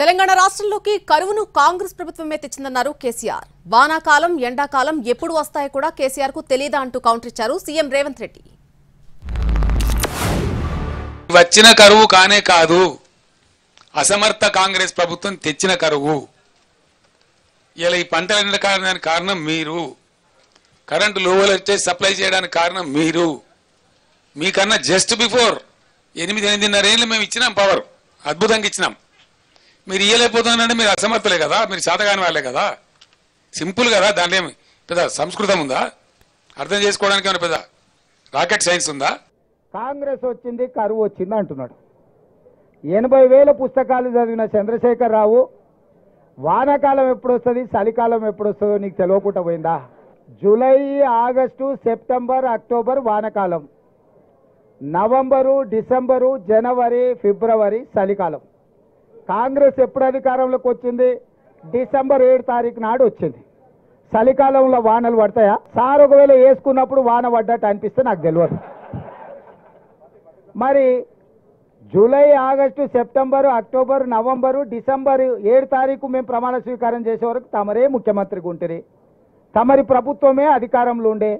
తెలంగాణ రాష్ట్రంలోకి కరువును కాంగ్రెస్ ప్రభుత్వమే తెచ్చిందన్నారు కేసీఆర్. వానాకాలం ఎండాకాలం ఎప్పుడు వస్తాయో కూడా కేసీఆర్ కు తెలియదా అంటూ కౌంటర్ ఇచ్చారు సీఎం రేవంత్ రెడ్డి. వచ్చిన కరువు కానే కాదు, అసమర్థ కాంగ్రెస్ ప్రభుత్వం తెచ్చిన కరువు. ఇలా ఈ పంటలు ఎండడానికి కారణం మీరు, కరెంటు లోవలు వచ్చే సప్లై చేయడానికి కారణం మీరు. మీకన్నా జస్ట్ బిఫోర్ 8-8.5 ఏళ్ళు మేము ఇచ్చినాం పవర్, అద్భుతంగా ఇచ్చినాం. మీరు ఇయ్యలేకపోతున్నారంటే మీరు అసమర్థలే కదా, మీరు శాతగాని వాళ్ళే కదా. సింపుల్ కదా, దాంట్లో ఏమి పెద్ద సంస్కృతం ఉందా? అర్థం చేసుకోవడానికి ఏమైనా పెద్ద రాకెట్ సైన్స్ ఉందా? కాంగ్రెస్ వచ్చింది, కరువు వచ్చింది అంటున్నాడు. 80,000 పుస్తకాలు చదివిన చంద్రశేఖర్ రావు వానాకాలం ఎప్పుడు వస్తుంది, చలికాలం ఎప్పుడు వస్తుందో నీకు తెలియకుండా పోయిందా? జూలై, ఆగస్టు, సెప్టెంబర్, అక్టోబర్ వానాకాలం, నవంబరు, డిసెంబరు, జనవరి, ఫిబ్రవరి చలికాలం. కాంగ్రెస్ ఎప్పుడు అధికారంలోకి వచ్చింది? డిసెంబర్ 7 తారీఖు నాడు వచ్చింది. చలికాలంలో వానలు పడతాయా? సార్ ఒకవేళ వేసుకున్నప్పుడు వాన పడ్డట్టు అనిపిస్తే నాకు తెలియదు. మరి July, August, September, October, November, December 7 తారీఖు మేము ప్రమాణ స్వీకారం చేసే వరకు తమరే ముఖ్యమంత్రిగా ఉంటుంది, తమరి ప్రభుత్వమే అధికారంలో ఉండే.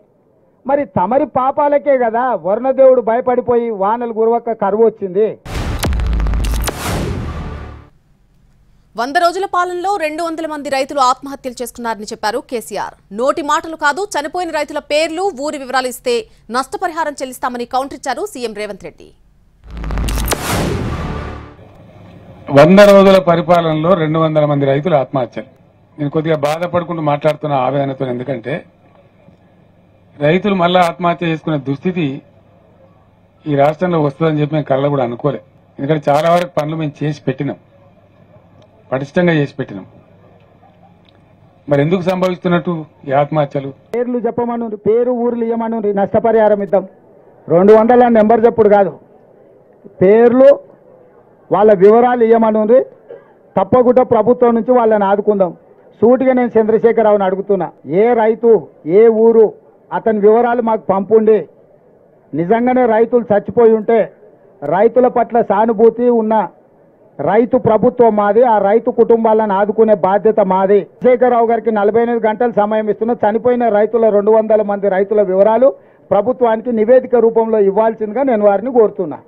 మరి తమరి పాపాలకే కదా వరుణదేవుడు భయపడిపోయి వానలు గురవక కరువు వచ్చింది. 100 రోజుల పాలనలో 200 మంది రైతులు ఆత్మహత్యలు చేసుకున్నారని చెప్పారు కేసీఆర్. నోటి మాటలు కాదు, చనిపోయిన రైతుల పేర్లు, ఊరి వివరాలు ఇస్తే నష్టపరిహారం చెల్లిస్తామని కౌంటర్ ఇచ్చారు సీఎం రేవంత్ రెడ్డి. 100 రోజుల పరిపాలనలో 200 మంది రైతులు ఆత్మహత్యలు. నేను కొద్దిగా బాధపడుకుంటూ మాట్లాడుతున్న ఆవేదనతో, ఎందుకంటే రైతులు మళ్ళా ఆత్మహత్య చేసుకునే దుస్థితి ఈ రాష్ట్రంలో వస్తుందని చెప్పి మేము కళ్ళ కూడా అనుకోలే. ఎందుకంటే చాలా వరకు పనులు మేము చేసి పెట్టినాం, పటిష్టంగా చేసి పెట్టినాం. మరి ఎందుకు సంభవిస్తున్నట్టు ఈ ఆత్మహత్యలు? పేర్లు చెప్పమను, పేరు ఊర్లు ఇవ్వమను, నష్టపరిహారం ఇద్దాం. 200 నెంబర్ చెప్పుడు కాదు, పేర్లు వాళ్ళ వివరాలు ఇవ్వమను, తప్పకుండా ప్రభుత్వం నుంచి వాళ్ళని ఆదుకుందాం. సూటిగా నేను చంద్రశేఖరరావుని అడుగుతున్నా, ఏ రైతు, ఏ ఊరు, అతని వివరాలు మాకు పంపుండి. నిజంగానే రైతులు చచ్చిపోయి ఉంటే రైతుల పట్ల సానుభూతి ఉన్న రైతు ప్రభుత్వం మాది, ఆ రైతు కుటుంబాలను ఆదుకునే బాధ్యత మాది. చంద్రశేఖరరావు గారికి 48 గంటలు సమయం ఇస్తున్న చనిపోయిన రైతుల 200 మంది రైతుల వివరాలు ప్రభుత్వానికి నివేదిక రూపంలో ఇవ్వాల్సిందిగా నేను వారిని కోరుతున్నా.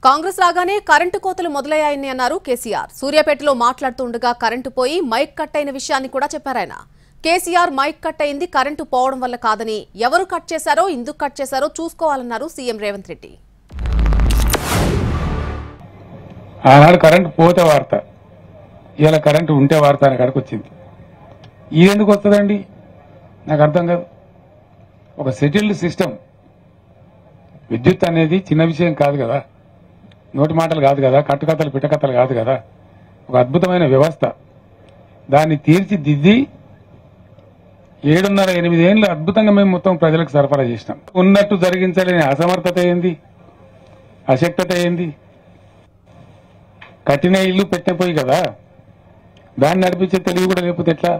కాంగ్రెస్ రాగానే కరెంటు కోతలు మొదలయ్యాయని అన్నారు కేసీఆర్. సూర్యాపేటలో మాట్లాడుతుండగా కరెంటు పోయి మైక్ కట్ అయిన విషయాన్ని కూడా చెప్పారాయన. కేసీఆర్ మైక్ కట్ అయింది కరెంటు పోవడం వల్ల కాదని, ఎవరు కట్ చేశారో, ఎందుకు కట్ చేశారో చూసుకోవాలన్నారు సీఎం రేవంత్ రెడ్డి. ఆనాడు కరెంటు పోతే వార్త, ఇవాళ కరెంటు ఉంటే వార్త అని కాడికి వచ్చింది. ఇది ఎందుకు వస్తుందండి నాకు అర్థం కాదు. ఒక సెటిల్డ్ సిస్టమ్, విద్యుత్ అనేది చిన్న విషయం కాదు కదా, నోటి మాటలు కాదు కదా, కట్టుకథలు పిట్టకథలు కాదు కదా, ఒక అద్భుతమైన వ్యవస్థ. దాన్ని తీర్చిదిద్ది 7.5-8 ఏళ్ళు అద్భుతంగా మేము మొత్తం ప్రజలకు సరఫరా చేసినాం. ఉన్నట్టు జరిగించలేని అసమర్థత ఏంది, అశక్తత ఏంది? కట్టిన ఇల్లు పెట్టిన పోయి కదా, దాన్ని నడిపించే తెలివి కూడా లేకపోతే ఎట్లా?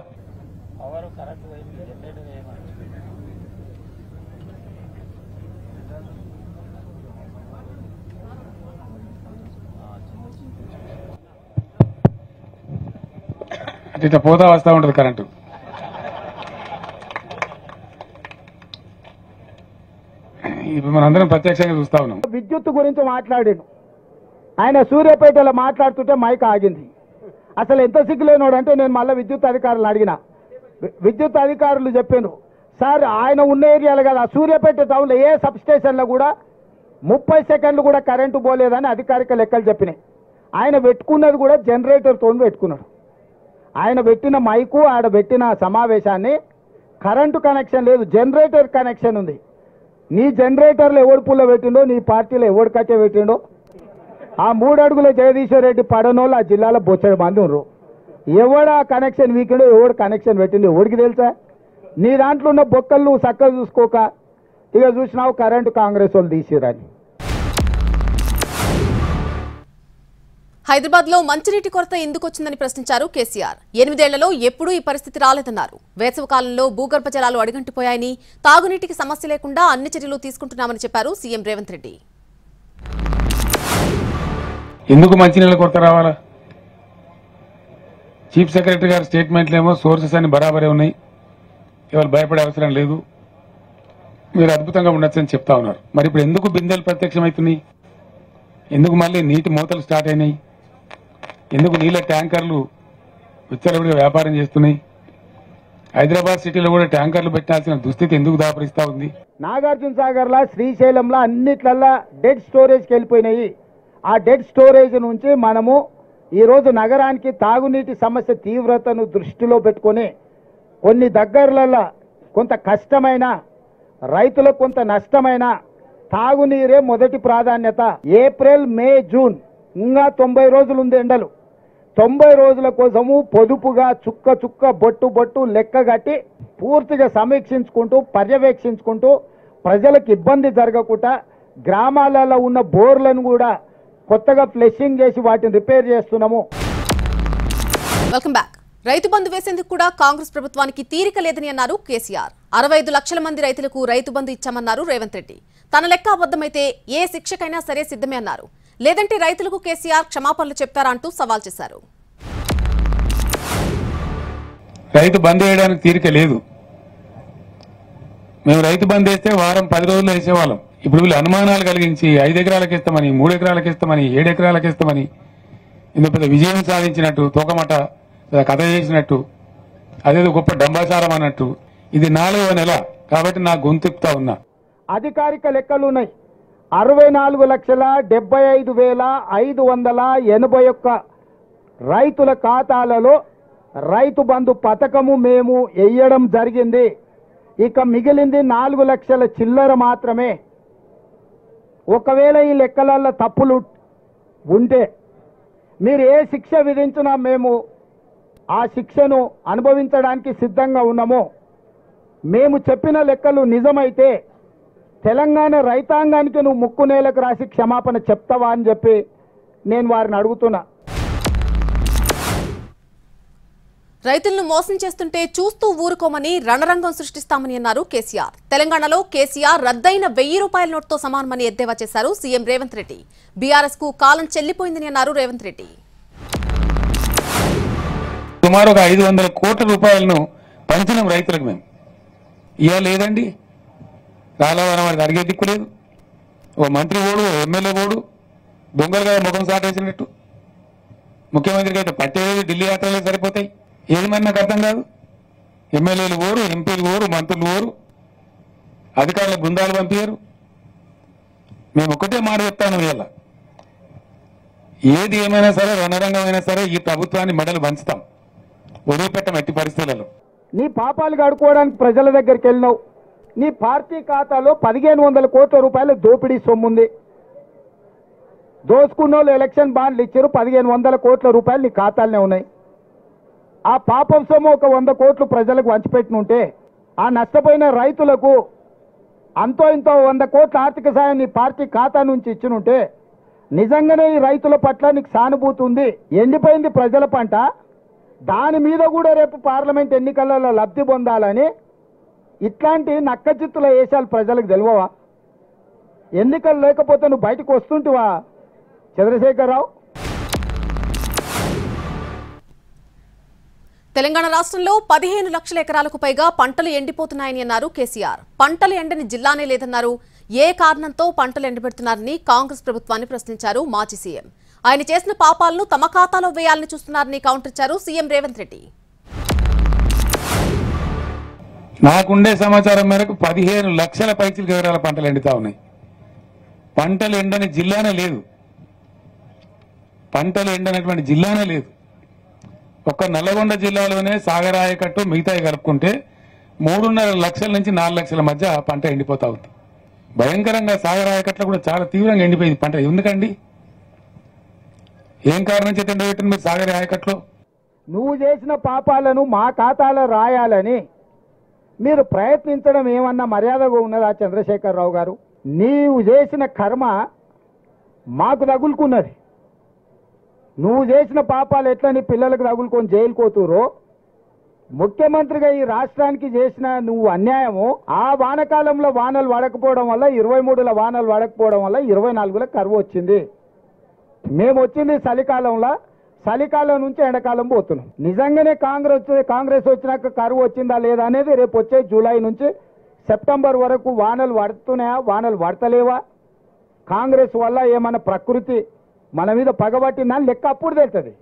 అంటే ఇట్లా పోతా వస్తూ ఉంటుంది కరెంటు. ఇప్పుడు మనందరం ప్రత్యక్షంగా చూస్తా ఉన్నాం. విద్యుత్ గురించి మాట్లాడాను ఆయన, సూర్యాపేటలో మాట్లాడుతుంటే మైక్ ఆగింది. అసలు ఎంత సిగ్గులేనోడు అంటే, నేను మళ్ళీ విద్యుత్ అధికారులు అడిగిన, విద్యుత్ అధికారులు చెప్పాను, సార్ ఆయన ఉన్న ఏరియాలో కదా, సూర్యాపేట టౌన్లో ఏ సబ్ స్టేషన్లో కూడా 30 సెకండ్లు కూడా కరెంటు పోలేదని అధికారిక లెక్కలు చెప్పినాయి. ఆయన పెట్టుకున్నది కూడా జనరేటర్తో పెట్టుకున్నాడు. ఆయన పెట్టిన మైకు, ఆడ పెట్టిన సమావేశాన్ని కరెంటు కనెక్షన్ లేదు, జనరేటర్ కనెక్షన్ ఉంది. నీ జనరేటర్లో ఎవడు పుల్ల పెట్టిండో, నీ పార్టీలో ఎవడు కట్టే పెట్టిండో, ఆ 3 అడుగుల జగదీశ్వర్ రెడ్డి పడనోళ్ళు ఆ జిల్లాలో బొచ్చడి మంది ఉన్నారు. ఎవడు ఆ కనెక్షన్ వీకిండో, ఎవడు కనెక్షన్ పెట్టిండో ఎవడికి తెలుసా? నీ దాంట్లో ఉన్న బొక్కలు నువ్వు చక్కగా చూసుకోక ఇక చూసినావు కరెంటు కాంగ్రెస్ వాళ్ళు తీసిరని. హైదరాబాద్ లో మంచినీటి కొరత ఎందుకు వచ్చిందని ప్రశ్నించారు కేసీఆర్. 8 ఏళ్లలో ఎప్పుడూ ఈ పరిస్థితి రాలేదన్నారు. వేసవికాలంలో భూగర్భ జలాలు అడుగంటిపోయాయని, తాగునీటికి సమస్య లేకుండా అన్ని చర్యలు తీసుకుంటున్నామని చెప్పారు సీఎం రేవంత్ రెడ్డి. ఎందుకు మంచినీళ్ళ కొరత రావాలా? చీఫ్ సెక్రటరీ గారి స్టేట్మెంట్లు ఏమో సోర్సెస్ అన్ని బరాబరే ఉన్నాయి, ఎవరు భయపడే అవసరం లేదు, మీరు అద్భుతంగా ఉండొచ్చని చెప్తా ఉన్నారు. మరి ఇప్పుడు ఎందుకు బిందెలు ప్రత్యక్షమవుతున్నాయి? ఎందుకు మళ్ళీ నీటి మూతలు స్టార్ట్ అయినాయి? ఎందుకు నీళ్ళ ట్యాంకర్లు విచ్చలవిడిగా వ్యాపారం చేస్తున్నాయి? హైదరాబాద్ సిటీలో కూడా ట్యాంకర్లు పెట్టాల్సిన దుస్థితి ఎందుకు దాపరిస్తా ఉంది? నాగార్జున సాగర్లా, శ్రీశైలంలో అన్నిట్లల్లా డెడ్ స్టోరేజ్కి వెళ్ళిపోయినాయి. ఆ డెడ్ స్టోరేజ్ నుంచి మనము ఈరోజు నగరానికి తాగునీటి సమస్య తీవ్రతను దృష్టిలో పెట్టుకొని కొన్ని దగ్గరలలో కొంత కష్టమైన, రైతులకు కొంత నష్టమైన తాగునీరే మొదటి ప్రాధాన్యత. ఏప్రిల్, మే, జూన్ ఇంకా 90 రోజులు ఉంది ఎండలు. 90 రోజుల కోసము పొదుపుగా చుక్క చుక్క బొట్టు బొట్టు లెక్కగట్టి పూర్తిగా సమీక్షించుకుంటూ పర్యవేక్షించుకుంటూ ప్రజలకు ఇబ్బంది జరగకుండా గ్రామాలలో ఉన్న బోర్లను కూడా కొత్తగా ఫ్లెషింగ్ చేసి వాటిని రిపేర్ చేస్తున్నాము. Welcome back. రైతు బంధు వేసేందుకు కూడా కాంగ్రెస్ ప్రభుత్వానికి తీరిక లేదని అన్నారు కేసీఆర్. 65 లక్షల మంది రైతులకు రైతు బంధు ఇచ్చామన్నారు రేవంత్ రెడ్డి. తన లెక్క అబద్ధమైతే ఏ శిక్షకైనా సరే సిద్ధమే అన్నారు. లేదంటే రైతులకు కేసీఆర్ క్షమాపణలు చెప్తారా అంటూ సవాల్ చేశారు. రైతు బంద్ వేయడానికి తీరిక లేదు. మేము రైతు బంద్ వేస్తే వారం 10 రోజులు వేసేవాళ్ళం. ఇప్పుడు వీళ్ళు అనుమానాలు కలిగించి 5 ఎకరాలకు ఇస్తామని, 3 ఎకరాలకు ఇస్తామని, 7 ఎకరాలకు ఇస్తామని ఇంత పెద్ద విజయం సాధించినట్టు, తోకమట కథ చేసినట్టు, అదేదో గొప్ప డంబాచారం అన్నట్టు. ఇది 4వ నెల కాబట్టి నా గొంతుకుతా ఉన్నా. అధికారిక లెక్కలు ఉన్నాయి. 64,75,581 రైతుల ఖాతాలలో రైతు బంధు పథకము మేము వేయడం జరిగింది. ఇక మిగిలింది 4 లక్షల చిల్లర మాత్రమే. ఒకవేళ ఈ లెక్కలలో తప్పులు ఉంటే మీరు ఏ శిక్ష విధించినా మేము ఆ శిక్షను అనుభవించడానికి సిద్ధంగా ఉన్నాము. మేము చెప్పిన లెక్కలు నిజమైతే తెలంగాణ రైతాంగానికి నువ్వు ముక్కు నేలకు రాసి క్షమాపణ చెప్తావా అని చెప్పి నేను వారిని అడుగుతున్నా. రైతులను మోసం చేస్తుంటే చూస్తూ ఊరుకోమని రణరంగం సృష్టిస్తామని అన్నారు కేసీఆర్. తెలంగాణలో కేసీఆర్ రద్దయిన 1000 రూపాయల నోటుతో సమానమని ఎద్దేవా చేశారు సీఎం రేవంత్ రెడ్డి. బీఆర్ఎస్ కు కాలం చెల్లిపోయిందని అన్నారు రేవంత్ రెడ్డి. సుమారు ఒక 500 కోట్ల రూపాయలను పంచినాం రైతులకు మేము. ఇవాళ లేదండి, రాలేవని వాడికి అడిగే దిక్కు లేదు. ఓ మంత్రి ఓడు, ఓ ఎమ్మెల్యే ఓడు దొంగలుగా ముఖం సాటేసినట్టు. ముఖ్యమంత్రికి అయితే పట్టేది ఢిల్లీ యాత్రలే సరిపోతాయి. ఏది మరి నాకు అర్థం కాదు. ఎమ్మెల్యేలు ఓరు, ఎంపీలు ఓరు, మంత్రులు ఓరు, అధికారుల బృందాలు పంపారు. మేము ఒకటే మాట చెప్తాను, ఇవాళ ఏది ఏమైనా సరే, రణరంగమైనా సరే ఈ ప్రభుత్వాన్ని మెడలు పంచుతాం, వదిలిపెట్టం ఎట్టి పరిస్థితులలో. నీ పాపాలు కడుక్కోవడానికి ప్రజల దగ్గరికి వెళ్ళినావు. నీ పార్టీ ఖాతాలో 1500 కోట్ల రూపాయల దోపిడీ సొమ్ముంది. దోసుకున్న వాళ్ళు ఎలక్షన్ బాండ్లు ఇచ్చారు. 1500 కోట్ల రూపాయలు నీ ఖాతాలనే ఉన్నాయి. ఆ పాపం సొమ్ము ఒక 100 కోట్లు ప్రజలకు వంచిపెట్టినుంటే, ఆ నష్టపోయిన రైతులకు అంతో ఇంతో 100 కోట్ల ఆర్థిక సాయం నీ పార్టీ ఖాతా నుంచి ఇచ్చినుంటే నిజంగానే ఈ రైతుల పట్ల నీకు సానుభూతి ఉంది. ఎండిపోయింది ప్రజల పంట, దాని మీద కూడా రేపు పార్లమెంట్ ఎన్నికలలో లబ్ధి పొందాలని ఇట్లాంటి నక్కచిత్తుల వేషాలు ప్రజలకు తెలియవా? ఎన్నికలు లేకపోతే నువ్వు బయటకు వస్తుంటివా చంద్రశేఖరరావు? తెలంగాణ రాష్ట్రంలో 15 లక్షల ఎకరాలకు పైగా పంటలు ఎండిపోతున్నాయని అన్నారు కేసీఆర్. పంటలు ఎండని జిల్లానే లేదన్నారు. ఏ కారణంతో పంటలు ఎండబెడుతున్నారని కాంగ్రెస్ ప్రభుత్వాన్ని ప్రశ్నించారు మాజీ సీఎం. ఆయన చేసిన పాపాలను తమ ఖాతాలో వేయాలని చూస్తున్నారని కౌంటర్ ఇచ్చారు సీఎం రేవంత్ రెడ్డి. నాకుండే సమాచారం మేరకు 15 లక్షల పైచిలకు ఎకరాల పంటలు ఎండుతా ఉన్నాయి. పంటలు ఎండని జిల్లానే లేదు, పంటలు ఎండనటువంటి జిల్లానే లేదు. ఒక్క నల్లగొండ జిల్లాలోనే సాగర్ ఆయకట్టు మిగతాయి కలుపుకుంటే 3.5 లక్షల నుంచి 4 లక్షల మధ్య పంట ఎండిపోతా ఉంది. భయంకరంగా సాగర్ ఆయకట్లో కూడా చాలా తీవ్రంగా ఎండిపోయింది పంట. ఎందుకండి, ఏం కారణం చేత ఎండబెట్టింది మీరు సాగర్ ఆయకట్లో? నువ్వు చేసిన పాపాలను మా ఖాతాలో రాయాలని మీరు ప్రయత్నించడం ఏమన్నా మర్యాదగా ఉన్నదా చంద్రశేఖరరావు గారు? నీవు చేసిన కర్మ మాకు తగులుకున్నది. నువ్వు చేసిన పాపాలు ఎట్లా నీ పిల్లలకు తగులుకొని జైలు కోతురో, ముఖ్యమంత్రిగా ఈ రాష్ట్రానికి చేసిన నువ్వు అన్యాయము. ఆ వానకాలంలో వానలు పడకపోవడం వల్ల, 23లో వానలు పడకపోవడం వల్ల 24లో కరువు వచ్చింది. మేము వచ్చింది చలికాలం నుంచి ఎండాకాలం పోతున్నాం. నిజంగానే కాంగ్రెస్ వచ్చినాక కరువు వచ్చిందా లేదా అనేది రేపు వచ్చే జూలై నుంచి సెప్టెంబర్ వరకు వానలు పడుతున్నాయా, వానలు పడతలేవా, కాంగ్రెస్ వల్ల ఏమన్నా ప్రకృతి మన మీద పగబట్టిందని లెక్క అప్పుడు తెలుస్తుంది.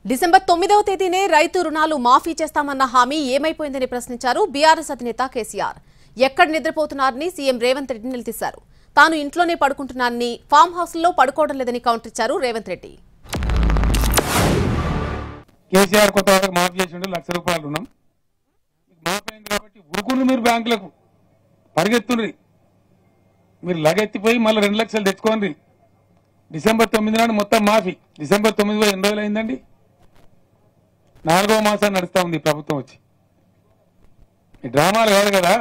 డిసెంబర్ 9వ తేదీనే రైతు రుణాలు మాఫీ చేస్తామన్న హామీ ఏమైపోయిందని ప్రశ్నించారు బీఆర్ఎస్ అధినేత కేసీఆర్. ఎక్కడ నిద్రపోతున్నారని సీఎం రేవంత్ రెడ్డి నిలదీశారు. తాను ఇంట్లోనే పడుకుంటున్నానని, ఫామ్ హౌస్ లో పడుకోవడం లేదని కౌంటర్ ఇచ్చారు రేవంత్ రెడ్డి. కేసీఆర్ కొత్త మాఫీ చేసిండు, ₹1,00,000 రుణం మాఫీ అయింది కాబట్టి ఉరుకుని మీరు బ్యాంకులకు పరిగెత్తుండ్రి. మీరు లగెత్తిపోయి మళ్ళీ 2 లక్షలు తెచ్చుకోండి. డిసెంబర్ 9 నాడు మొత్తం మాఫీ. డిసెంబర్ 9 ఎన్ని రోజులు అయిందండి? 4వ మాసం నడుస్తా ఉంది ప్రభుత్వం వచ్చి. ఈ డ్రామాలు కాదు కదా.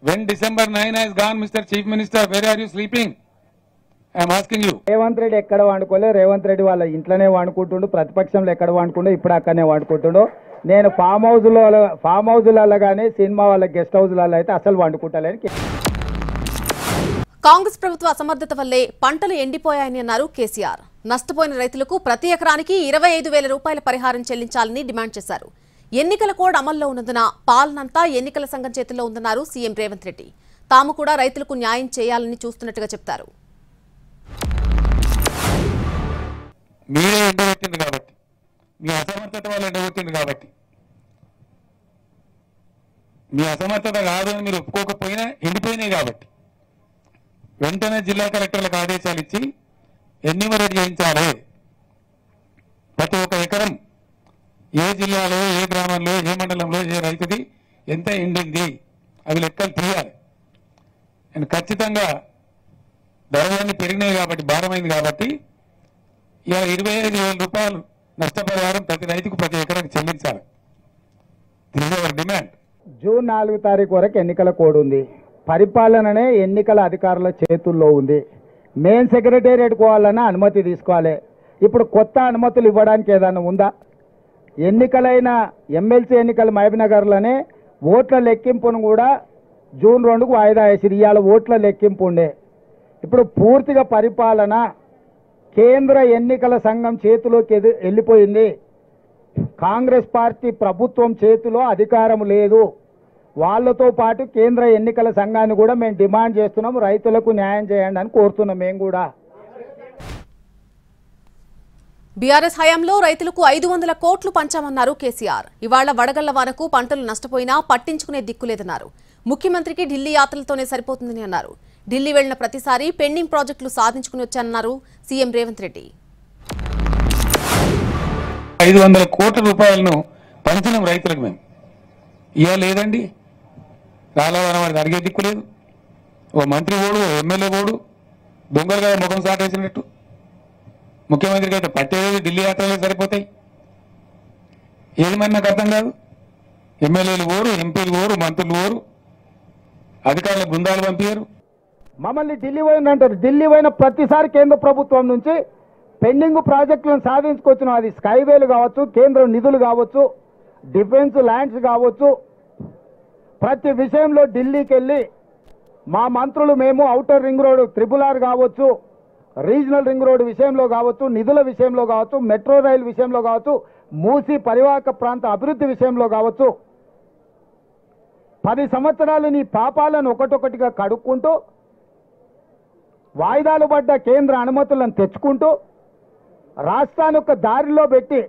When December 9 has gone, Mr. Chief Minister, where are you sleeping? I am asking you. Revanth Reddy ఎక్కడ వండుకోలే. రేవంత్ రెడ్డి వాళ్ళ ఇంట్లోనే వండుకుంటుండు, ప్రతిపక్షంలో ఎక్కడ వండుకుంటూ ఇప్పుడు అక్కడనే వండుకుంటుండు. నేను ఫామ్ హౌస్లలో కానీ సినిమా వాళ్ళ గెస్ట్ హౌస్లలో అయితే అసలు వండుకుంటలేని. కాంగ్రెస్ ప్రభుత్వ అసమర్థత వల్లే పంటలు ఎండిపోయాయని అన్నారు కేసీఆర్. నష్టపోయిన రైతులకు ప్రతి ఎకరానికి 25,000 రూపాయల పరిహారం చెల్లించాలని డిమాండ్ చేశారు. ఎన్నికల కోడ్ అమల్లో ఉన్నందున పాలనంతా ఎన్నికల సంఘం చేతుల్లో ఉందన్నారు సీఎం రేవంత్ రెడ్డి. తాము కూడా రైతులకు న్యాయం చేయాలని చూస్తున్నట్టుగా చెప్తారు. మీరే ఎండబెట్టింది కాబట్టి, మీ అసమర్థత వల్ల ఎండబెట్టింది కాబట్టి, మీ అసమర్థత కాదు అని మీరు ఒప్పుకోకపోయినా ఎండిపోయినాయి కాబట్టి వెంటనే జిల్లా కలెక్టర్లకు ఆదేశాలు ఇచ్చి ఎన్యూమరేట్ చేయించాలి. ప్రతి ఒక్క ఎకరం ఏ జిల్లాలో, ఏ గ్రామంలో, ఏ మండలంలో, ఏ రైతుది ఎంత ఎండింది అవి లెక్కలు తీయాలి. అండ్ ఖచ్చితంగా ధరలన్నీ పెరిగినాయి కాబట్టి, భారమైంది కాబట్టి ఇవాళ 25,000 రూపాయలు నష్టపరిహారం ప్రతి రైతుకు ప్రతి ఎకరానికి చెల్లించాలి. This is our demand. June 4 తారీఖు వరకు ఎన్నికల కోడ్ ఉంది. పరిపాలననే ఎన్నికల అధికారుల చేతుల్లో ఉంది. మెయిన్ సెక్రటేరియట్ పోవాలన్నా అనుమతి తీసుకోవాలి. ఇప్పుడు కొత్త అనుమతులు ఇవ్వడానికి ఏదైనా ఉందా? ఎన్నికలైన ఎమ్మెల్సీ ఎన్నికలు మహబూబ్నగర్లోనే ఓట్ల లెక్కింపును కూడా జూన్ 2కు వాయిదా వేసి ఇవాళ ఓట్ల లెక్కింపు ఉండే. ఇప్పుడు పూర్తిగా పరిపాలన కేంద్ర ఎన్నికల సంఘం చేతిలోకి వెళ్ళిపోయింది. కాంగ్రెస్ పార్టీ ప్రభుత్వం చేతిలో అధికారం లేదు. వాళ్లతో పాటు కేంద్ర ఎన్నికల సంఘాన్ని కూడా మేము డిమాండ్ చేస్తున్నాం, రైతులకు న్యాయం చేయండి అని కోరుతున్నాం. మేము కూడా బీఆర్ఎస్ హయాంలో రైతులకు 500 కోట్లు పంచామన్నారు కేసీఆర్. ఇవాళ వడగళ్ల వానకు పంటలు నష్టపోయినా పట్టించుకునే దిక్కులేదన్నారు. ముఖ్యమంత్రికి ఢిల్లీ యాత్రలతోనే సరిపోతుందని అన్నారు. ఢిల్లీ వెళ్లిన ప్రతిసారి పెండింగ్ ప్రాజెక్టులు సాధించుకుని వచ్చానన్నారు సీఎం రేవంత్ రెడ్డి. 500 కోట్ల రూపాయలను పంచినాం రైతులకు. మేము ఇవాళ లేదండి, రాలవరం వాడికి అడిగే దిక్కు లేదు. ఓ మంత్రి ఓడు, ఎమ్మెల్యే ఓడు, దొంగలుగా ముఖం సాటేసినట్టు. ముఖ్యమంత్రికి అయితే పట్టేది ఢిల్లీ యాత్రలే సరిపోతాయి. ఏది మరి నాకు అర్థం కాదు. ఎమ్మెల్యేలు ఓరు, ఎంపీలు ఓరు, మంత్రులు ఓరు, అధికారుల బృందాలు పంపించారు. మమ్మల్ని ఢిల్లీ పోయిందంటారు. ఢిల్లీ పోయిన ప్రతిసారి కేంద్ర ప్రభుత్వం నుంచి పెండింగ్ ప్రాజెక్టులను సాధించుకొచ్చినాం. అది స్కైవేలు కావచ్చు, కేంద్ర నిధులు కావచ్చు, డిఫెన్స్ ల్యాండ్స్ కావచ్చు. ప్రతి విషయంలో ఢిల్లీకి వెళ్ళి మా మంత్రులు మేము ఔటర్ రింగ్ రోడ్ RRR కావచ్చు, రీజనల్ రింగ్ రోడ్ విషయంలో కావచ్చు, నిధుల విషయంలో కావచ్చు, మెట్రో రైలు విషయంలో కావచ్చు, మూసి పరివాహక ప్రాంత అభివృద్ధి విషయంలో కావచ్చు 10 సంవత్సరాలు నీ పాపాలను ఒకటొకటిగా కడుక్కుంటూ వాయిదాలు పడ్డ కేంద్ర అనుమతులను తెచ్చుకుంటూ రాష్ట్రాన్ని ఒక దారిలో పెట్టి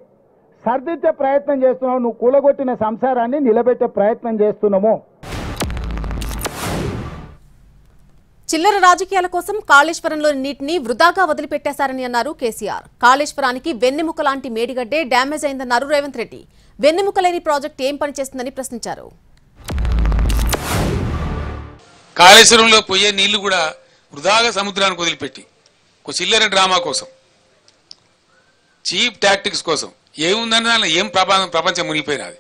సర్దిద్దే ప్రయత్నం చేస్తున్నావు. నువ్వు కూలగొట్టిన సంసారాన్ని నిలబెట్టే ప్రయత్నం చేస్తున్నాము. చిల్లర రాజకీయాల కోసం కాళేశ్వరంలోని నీటిని వృధాగా వదిలిపెట్టేశారని అన్నారు కేసీఆర్. కాళేశ్వరానికి వెన్నెముక లాంటి మేడిగడ్డే డ్యామేజ్ అయిందన్నారు రేవంత్ రెడ్డి. వెన్నెముక లేని ప్రాజెక్టు ఏం పనిచేస్తుందని ప్రశ్నించారు. కాళేశ్వరంలో పోయే నీళ్లు కూడా వృధాగా సముద్రానికి వదిలిపెట్టి ఒక చిల్లర డ్రామా కోసం, చీప్ టాక్టిక్స్ కోసం ఏముందని దానిలో ఏం ప్రపంచం మునిగిపోయినది.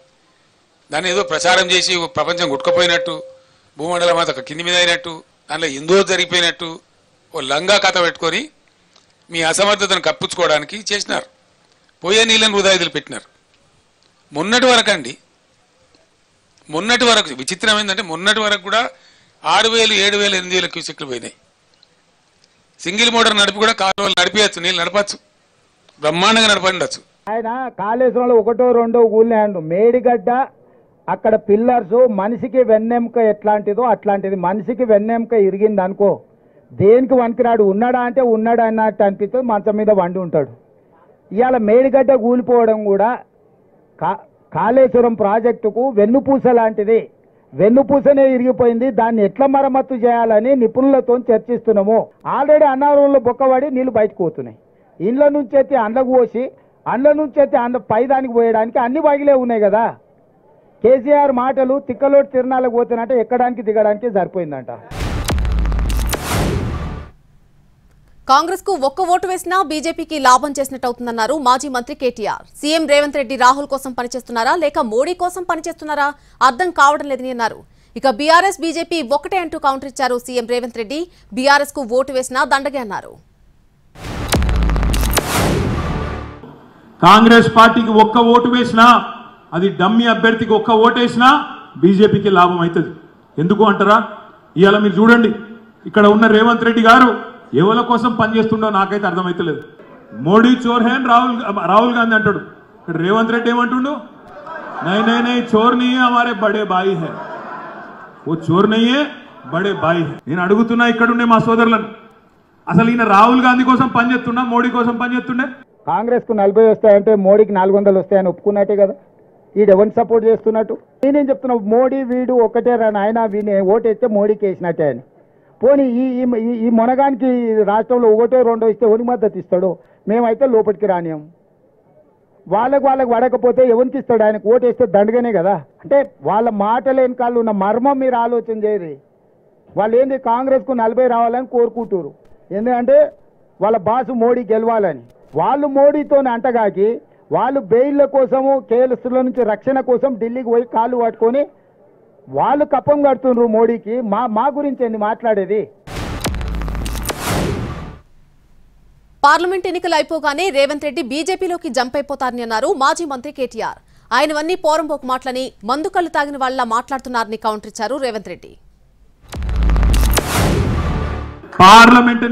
దాన్ని ఏదో ప్రచారం చేసి ప్రపంచం గుట్టుకుపోయినట్టు, భూమండలం అంతా కింది మీద అయినట్టు, దానిలో ఎందో జరిగిపోయినట్టు ఓ లంగా కథ పెట్టుకొని మీ అసమర్థతను కప్పించుకోవడానికి చేసినారు. పోయే నీళ్ళని వృధా వదిలిపెట్టినారు. మొన్నటి వరకు విచిత్రం ఏంటంటే మొన్నటి వరకు కూడా 6,000, 7,000, 8,000 క్యూసెక్లు పోయినాయి. సింగిల్ మోటార్ నడిపి కూడా కాలువలు నడిపించచ్చు, నీళ్ళు నడపచ్చు, బ్రహ్మాండంగా నడపండొచ్చు. ఆయన కాళేశ్వరంలో ఒకటో రెండో ఊళ్ళో మేడిగడ్డ అక్కడ పిల్లర్స్ మనిషికి వెన్నెముక ఎట్లాంటిదో అట్లాంటిది. మనిషికి వెన్నెముక ఇరిగింది అనుకో దేనికి వనికిరాడు, ఉన్నాడా అంటే ఉన్నాడా అన్నట్టు అనిపిస్తుంది, మంచం మీద వండి ఉంటాడు. ఇవాళ మేడిగడ్డ కూలిపోవడం కూడా కాళేశ్వరం ప్రాజెక్టుకు వెన్నుపూస లాంటిది. వెన్నుపూసనే ఇరిగిపోయింది, దాన్ని ఎట్లా మరమ్మత్తు చేయాలని నిపుణులతో చర్చిస్తున్నాము. ఆల్రెడీ అన్నారంలో బొక్కబడి నీళ్లు బయటకు పోతున్నాయి. ఇండ్ల నుంచి ఎత్తి అండ్లకు పోసి అండ్ల నుంచి ఎత్తి పైదానికి పోయడానికి అన్ని బగిలే ఉన్నాయి కదా. కేసీఆర్ మాటలు తిక్కలోటి తిరణాలకు పోతున్నట్టే ఎక్కడానికి దిగడానికి సరిపోయిందంట. కాంగ్రెస్ కు ఒక్క ఓటు వేసినా బీజేపీకి లాభం చేసినట్టు అవుతుందన్నారు మాజీ మంత్రి కేటీఆర్. సీఎం రేవంత్ రెడ్డి రాహుల్ కోసం పనిచేస్తున్నారా లేక మోడీ కోసం పనిచేస్తున్నారా అర్థం కావడం లేదని అన్నారు. ఇక బీఆర్ఎస్ బీజేపీ ఒకటే అంటూ కౌంటర్ ఇచ్చారు సీఎం రేవంత్ రెడ్డి. బీఆర్ఎస్ కు ఓటు వేసినా దండగే అన్నారు. కాంగ్రెస్ పార్టీకి ఒక్క ఓటు వేసినా, అది డమ్మీ అభ్యర్థికి ఒక్క ఓటేసినా బీజేపీకి లాభం అవుతుంది. ఎందుకు అంటారా? ఇవాళ మీరు చూడండి, ఇక్కడ ఉన్న రేవంత్ రెడ్డి గారు ఎవరి కోసం పనిచేస్తుండో నాకైతే అర్థమైతలేదు. మోడీ చోర్ హే అని రాహుల్ గాంధీ అంటాడు. ఇక్కడ రేవంత్ రెడ్డి ఏమంటుండు? నై చోర్ నహీ హమారే బడే బాయి హై, ఓ చోర్ నహీ బడే బాయి హై. నేను అడుగుతున్నా ఇక్కడుండే మా సోదరులను, అసలు ఈయన రాహుల్ గాంధీ కోసం పనిచేస్తున్నా మోడీ కోసం పనిచేస్తుండే? కాంగ్రెస్ కు 40 వస్తాయంటే మోడీకి 400 వస్తాయని ఒప్పుకున్నట్టే కదా. వీడు ఎవరిని సపోర్ట్ చేస్తున్నట్టు? నేనేం చెప్తున్నా, మోడీ వీడు ఒకటే రాని ఆయన వీని ఓటేస్తే మోడీకి వేసినట్టే అని. పోనీ ఈ మొనగానికి రాష్ట్రంలో ఒకటో రెండో ఇస్తే ఎవరికి మద్దతు ఇస్తాడు? మేమైతే లోపలికి రానియం. వాళ్ళకు పడకపోతే ఎవరికి ఇస్తాడు? ఆయనకు ఓటేస్తే దండగానే కదా. అంటే వాళ్ళ మాటల వెనకాల ఉన్న మర్మం మీరు ఆలోచన చేయరు. వాళ్ళు ఏంది కాంగ్రెస్కు 40 రావాలని కోరుకుంటారు, ఎందుకంటే వాళ్ళ బాసు మోడీ గెలవాలని. వాళ్ళు మోడీతోనే అంటగాకి వాళ్ళు బెయిల్ల కోసము కేసుల నుంచి రక్షణ కోసం ఢిల్లీకి పోయి కాళ్ళు పట్టుకొని వాళ్ళు కప్పం కడుతున్నారు మోడీకి. మా గురించి ఏంది మాట్లాడేది? పార్లమెంట్ ఎన్నికలు అయిపోగానే రేవంత్ రెడ్డి బీజేపీలోకి జంప్ అయిపోతారని అన్నారు మాజీ మంత్రి కేటీఆర్. ఆయనవన్నీ పోరంబోకు మాటలని మందు కళ్ళు తాగిన వాళ్ళ మాట్లాడుతున్నారని కౌంటర్ ఇచ్చారు రేవంత్ రెడ్డి. పార్లమెంట్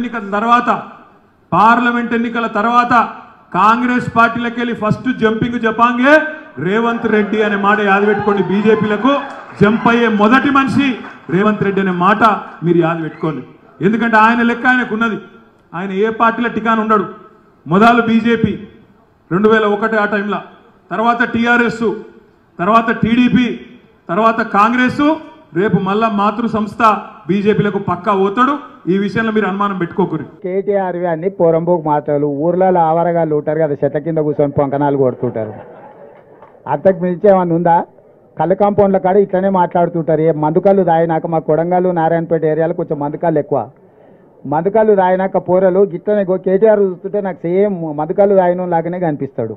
ఎన్నికల తర్వాత కాంగ్రెస్ పార్టీలకు వెళ్ళి ఫస్ట్ జంపింగ్ జపాంగే రేవంత్ రెడ్డి అనే మాట యాద పెట్టుకోండి. బీజేపీలకు జంప్ అయ్యే మొదటి మనిషి రేవంత్ రెడ్డి అనే మాట మీరు యాద పెట్టుకోండి. ఎందుకంటే ఆయన లెక్క ఆయనకున్నది. ఆయన ఏ పార్టీలో టికాన్ ఉండడు. మొదలు బీజేపీ 2001 ఆ టైంలో, తర్వాత టీఆర్ఎస్, తర్వాత టీడీపీ, తర్వాత కాంగ్రెస్, రేపు మళ్ళా మాతృ సంస్థ బీజేపీలకు పక్కా పోతాడు. ఈ విషయంలో మీరు అనుమానం పెట్టుకోకూరి. కేటీఆర్ అన్ని పోరంబోకు మాటలు. ఊర్లలో ఆవరగాళ్ళు ఉంటారు కదా, చెట్ల కింద కూర్చొని పొంకనాలు కొడుతుంటారు. అంతకు మించి ఏమన్నా ఉందా? కళ్ళు కాంపౌండ్ల కాడ ఇట్లనే మాట్లాడుతుంటారు. ఏ మందుకళ్ళు తాగినాక మా కొడంగల్ నారాయణపేట ఏరియాలో కొంచెం మందుకళ్ళు ఎక్కువ. మందుకళ్ళు తాగినాక పోరలు గిట్లనే కేటీఆర్ చూస్తుంటే నాకు సేమ్ మందుకళ్ళు తాగిన లాగానే కనిపిస్తాడు.